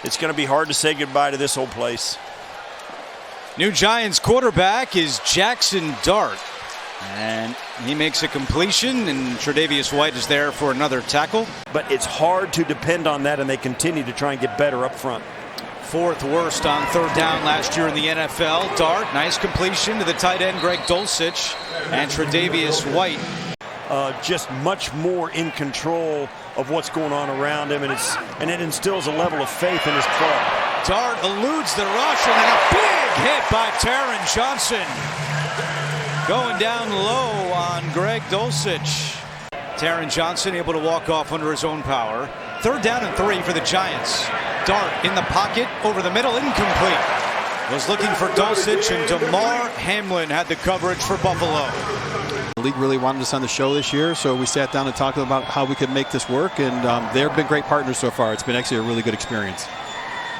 it's going to be hard to say goodbye to this whole place. New Giants quarterback is Jaxson Dart. And he makes a completion, and Tre'Davious White is there for another tackle. But it's hard to depend on that, and they continue to try and get better up front. Fourth worst on third down last year in the NFL. Dart, nice completion to the tight end Greg Dulcich, and Tre'Davious White. Just much more in control of what's going on around him, and it instills a level of faith in his club. Dart eludes the rush, and then a big hit by Taron Johnson. Going down low on Greg Dulcich. Taron Johnson able to walk off under his own power. Third down and 3 for the Giants. Dart in the pocket, over the middle, incomplete. Was looking for Dulcich, and Damar Hamlin had the coverage for Buffalo. The league really wanted us on the show this year, so we sat down and talked about how we could make this work, and they've been great partners so far. It's been actually a really good experience.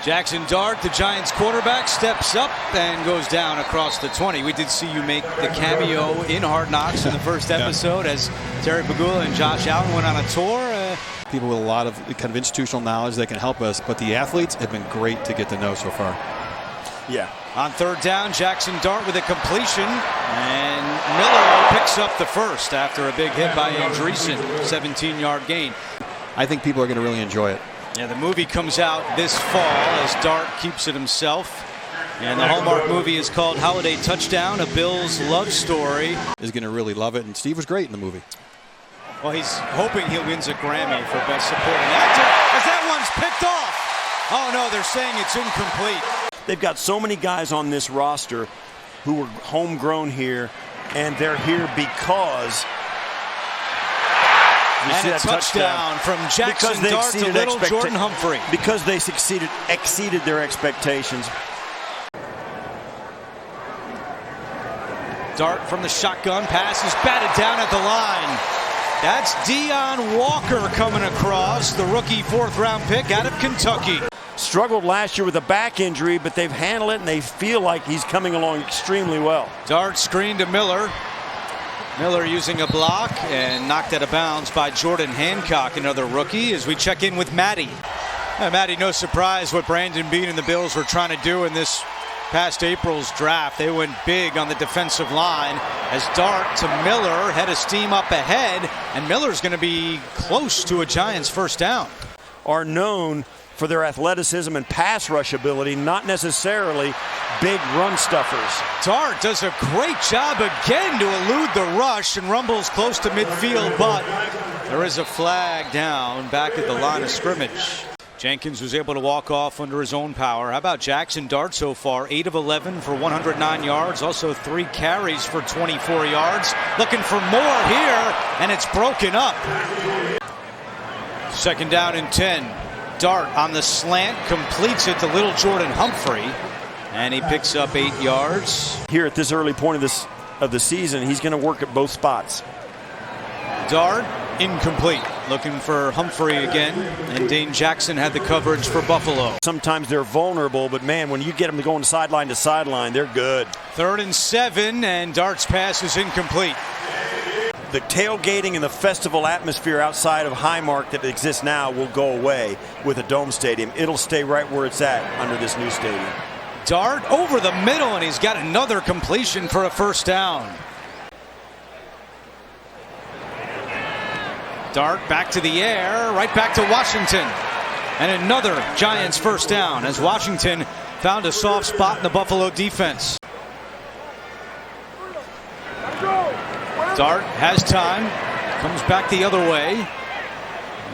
Jaxson Dart, the Giants quarterback, steps up and goes down across the 20. We did see you make the cameo in Hard Knocks in the first episode as Terry Pegula and Josh Allen went on a tour. People with a lot of kind of institutional knowledge that can help us, but the athletes have been great to get to know so far. Yeah. On third down, Jaxson Dart with a completion, and Miller picks up the first after a big hit by Andreessen, 17-yard gain. I think people are going to really enjoy it. Yeah, the movie comes out this fall as Dart keeps it himself. And the Hallmark movie is called Holiday Touchdown, a Bills love story. Is going to really love it, and Steve was great in the movie. Well, he's hoping he wins a Grammy for Best Supporting Actor as that one's picked off. Oh, no, they're saying it's incomplete. They've got so many guys on this roster who were homegrown here, and they're here because... And a touchdown from Jaxson Dart to little Jordan Humphrey. Because they exceeded their expectations. Dart from the shotgun, pass is batted down at the line. That's Deion Walker coming across, the rookie fourth-round pick out of Kentucky. Struggled last year with a back injury, but they've handled it, and they feel like he's coming along extremely well. Dart screen to Miller. Miller using a block and knocked out of bounds by Jordan Hancock, another rookie, as we check in with Matty. Matty, no surprise what Brandon Beane and the Bills were trying to do in this past April's draft. They went big on the defensive line as Dart to Miller, head of steam up ahead, and Miller's going to be close to a Giants first down. Are known for their athleticism and pass rush ability, not necessarily big run stuffers. Dart does a great job again to elude the rush and rumbles close to midfield, but there is a flag down back at the line of scrimmage. Jenkins was able to walk off under his own power. How about Jaxson Dart so far? 8 of 11 for 109 yards, also 3 carries for 24 yards. Looking for more here, and it's broken up. Second down and 10. Dart on the slant, completes it to little Jordan Humphrey, and he picks up 8 yards. Here at this early point of the season, he's going to work at both spots. Dart incomplete, looking for Humphrey again, and Dane Jaxson had the coverage for Buffalo. Sometimes they're vulnerable, but man, when you get them going sideline to sideline, they're good. 3rd and 7, and Dart's pass is incomplete. The tailgating and the festival atmosphere outside of Highmark that exists now will go away with a dome stadium. It'll stay right where it's at under this new stadium. Dart over the middle, and he's got another completion for a first down. Dart back to the air, right back to Washington. And another Giants first down as Washington found a soft spot in the Buffalo defense. Dart has time, comes back the other way,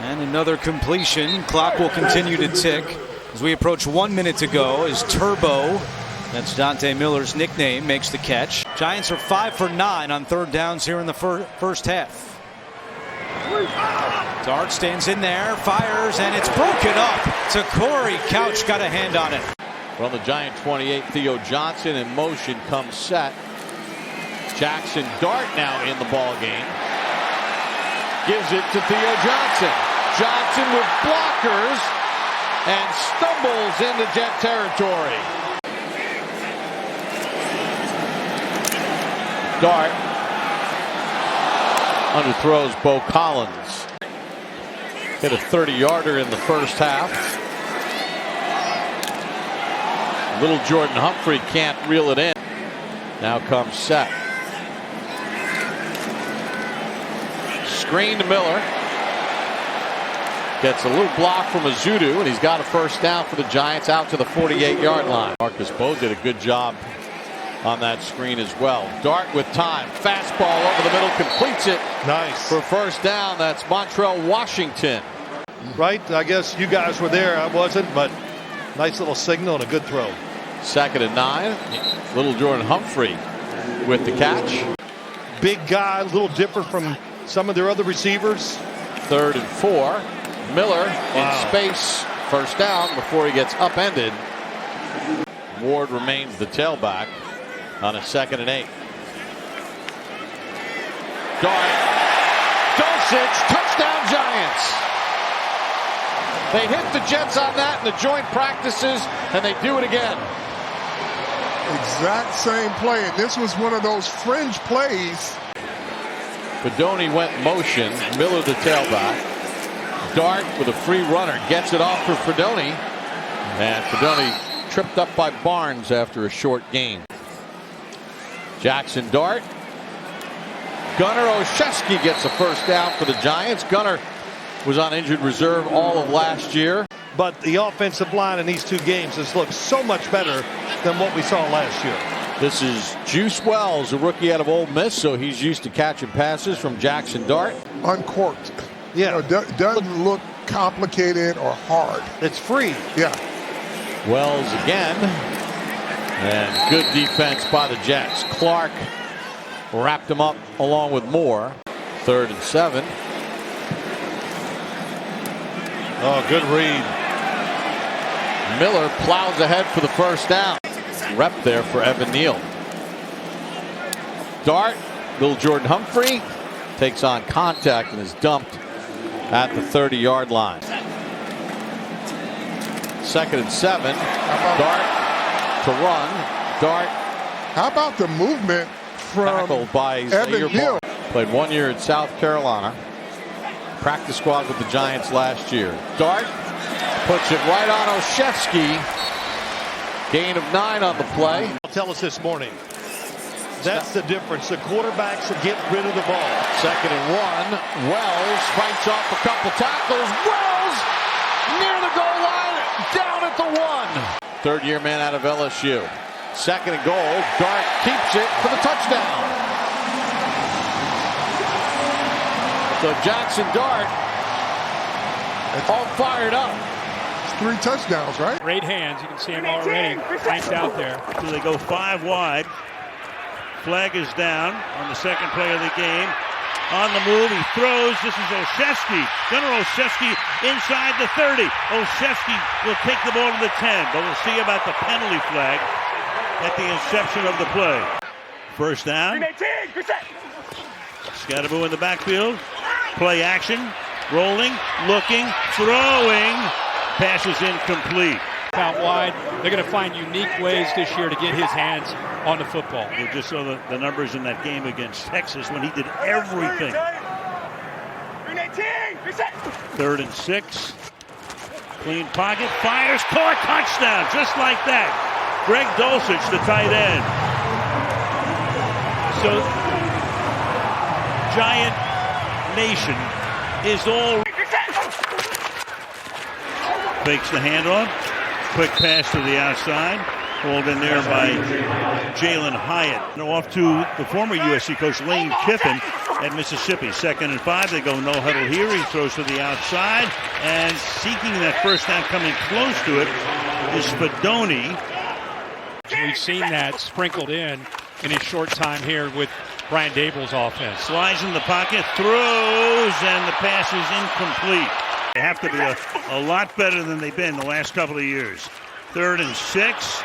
and another completion. Clock will continue to tick as we approach 1 minute to go as Turbo, that's Dante Miller's nickname, makes the catch. Giants are 5 for 9 on third downs here in the first half. Dart stands in there, fires, and it's broken up to Corey Couch, got a hand on it. From the Giant 28, Theo Johnson in motion comes set. Jaxson Dart now in the ball game. Gives it to Theo Johnson. Johnson with blockers and stumbles into Jet territory. Dart underthrows Bo Collins. Hit a 30-yarder in the first half. Little Jordan Humphrey can't reel it in. Now comes set. Screen to Miller. Gets a little block from Azudu, and he's got a first down for the Giants out to the 48-yard line. Marcus Bowe did a good job on that screen as well. Dart with time. Fastball over the middle, completes it. Nice. For first down. That's Montrell Washington. Right? I guess you guys were there. I wasn't, but nice little signal and a good throw. 2nd and 9. Little Jordan Humphrey with the catch. Big guy, a little different from some of their other receivers. 3rd and 4. Miller in space. First down before he gets upended. Ward remains the tailback on a 2nd and 8. Dart. Dulcich. Touchdown Giants. They hit the Jets on that in the joint practices, and they do it again. Exact same play, and this was one of those fringe plays. Fedoni went motion. Miller the tailback. Dart with a free runner gets it off for Fedoni, and Fedoni tripped up by Barnes after a short gain. Jaxson Dart. Gunnar Olszewski gets a first down for the Giants. Gunnar was on injured reserve all of last year. But the offensive line in these two games has looked so much better than what we saw last year. This is Juice Wells, a rookie out of Ole Miss, so he's used to catching passes from Jaxson Dart. Uncorked. Yeah. Doesn't look complicated or hard. It's free. Yeah. Wells again. And good defense by the Jets. Clark wrapped him up along with Moore. 3rd and 7. Oh, good read. Miller plows ahead for the first down. Rep there for Evan Neal. Dart. Little Jordan Humphrey takes on contact and is dumped at the 30-yard line. 2nd and 7. Dart to run. Dart. How about the movement from Tackled by Evan Neal? Played 1 year in South Carolina. Practice squad with the Giants last year. Dart puts it right on Olszewski. Gain of 9 on the play. Tell us this morning. That's the difference. The quarterbacks get rid of the ball. 2nd and 1. Wells fights off a couple tackles. Wells near the goal line, down at the 1. Third-year man out of LSU. 2nd and goal. Dart keeps it for the touchdown. So Jaxson Dart all fired up. It's 3 touchdowns, right? Great hands. You can see him already flanked out there. So they go 5 wide. Flag is down on the second play of the game. On the move, he throws. This is Olszewski. Gunnar Olszewski inside the 30. Olszewski will take the ball to the 10, but we'll see about the penalty flag at the inception of the play. First down. Scatterboo in the backfield. Play action. Rolling, looking, throwing. Pass is incomplete. Out wide. They're going to find unique ways this year to get his hands on the football. We just saw the numbers in that game against Texas when he did everything. 3rd and 6. Clean pocket. Fires. Caught. Touchdown. Just like that. Greg Dulcich, the tight end. So, Giant Nation is all. Fakes the handoff. Quick pass to the outside. Pulled in there by Jalen Hyatt. Off to the former USC coach Lane Kiffin at Mississippi. 2nd and 5. They go no huddle here. He throws to the outside. And seeking that first down, coming close to it, is Fedoni. We've seen that sprinkled in his short time here with Brian Daboll's offense. Slides in the pocket, throws, and the pass is incomplete. They have to be a lot better than they've been the last couple of years. 3rd and 6.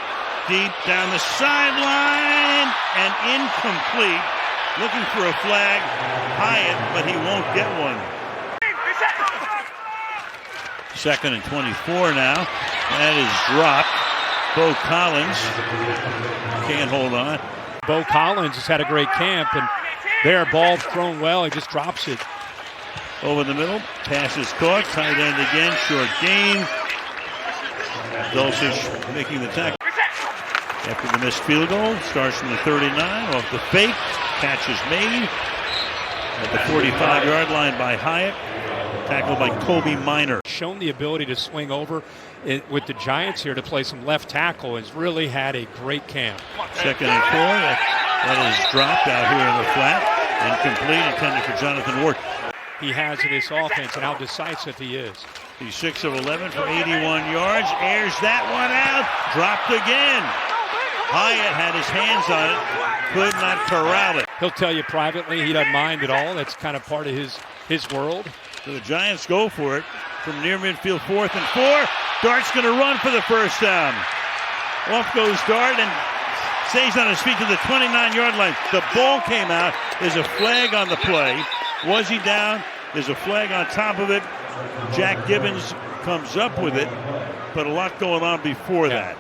Deep down the sideline and incomplete. Looking for a flag. Hyatt, but he won't get one. 2nd and 24 now. That is dropped. Bo Collins can't hold on. Bo Collins has had a great camp, and there, ball thrown well. He just drops it. Over the middle. Pass is caught. Tight end again. Short gain. Dulcich making the tackle. After the missed field goal, starts from the 39, off the fake, catch is made at the 45-yard line by Hyatt, tackled by Kobe Minor. Shown the ability to swing over with the Giants here to play some left tackle. Has really had a great camp. 2nd and 4. That is dropped out here in the flat. Incomplete, intended for Jonathan Ward. He has in his offense and how decisive he is. He's 6 of 11 for 81 yards. Airs that one out. Dropped again. Hyatt had his hands on it. Could not corral it. He'll tell you privately he doesn't mind at all. That's kind of part of his world. So the Giants go for it from near midfield, 4th and 4. Dart's going to run for the first down. Off goes Dart and stays on his feet to the 29-yard line. The ball came out. There's a flag on the play. Was he down? There's a flag on top of it. Jack Gibbons comes up with it, but a lot going on before that.